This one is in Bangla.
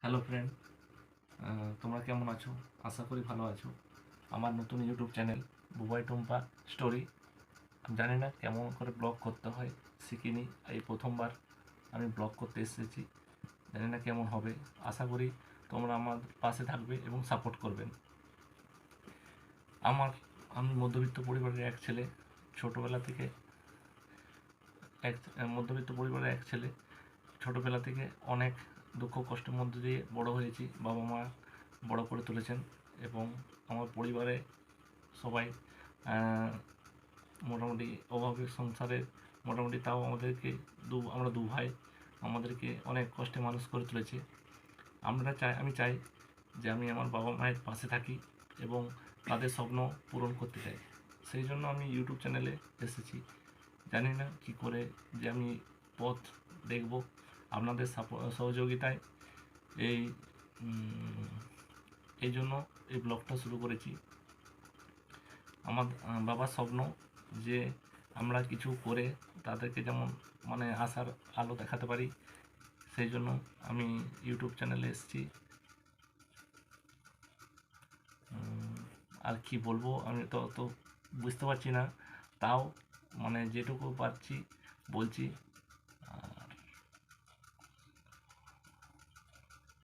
হ্যালো ফ্রেন্ড, তোমরা কেমন আছো? আশা করি ভালো আছো। আমার নতুন YouTube channel Bubai Tumpa story. আমি জানি না কেমন করে ব্লগ করতে হয়, শিখিনি। এই প্রথমবার আমি ব্লগ করতে এসেছি, জানি না কেমন হবে। আশা করি তোমরা আমার পাশে থাকবে এবং সাপোর্ট করবেন। আমি মধ্যবিত্ত পরিবারের এক ছেলে। ছোটোবেলা থেকে মধ্যবিত্ত পরিবারের এক ছেলে। ছোটোবেলা থেকে অনেক দুঃখ কষ্টের মধ্যে দিয়ে বড় হয়েছি। বাবা মা বড় করে তুলেছেন এবং আমার পরিবারে সবাই মোটামুটি অভাবের সংসারে মোটামুটি, তাও আমাদেরকে আমরা দু ভাই, আমাদেরকে অনেক কষ্টে মানুষ করে তুলেছে। আমি চাই যে আমি আমার বাবা মায়ের পাশে থাকি এবং তাদের স্বপ্ন পূরণ করতে চাই। সেই জন্য আমি ইউটিউব চ্যানেলে এসেছি। জানি না কী করে যে আমি পথ দেখব। আপনাদের সহযোগিতায় এই এই জন্য এই ব্লগটা শুরু করেছি। আমার বাবার স্বপ্ন যে আমরা কিছু করে তাদেরকে যেমন আশার আলো দেখাতে পারি, সেই জন্য আমি ইউটিউব চ্যানেলে এসেছি। আর কি বলবো, আমি তো বুঝতে পারছি না, তাও যেটুকু পারছি বলছি।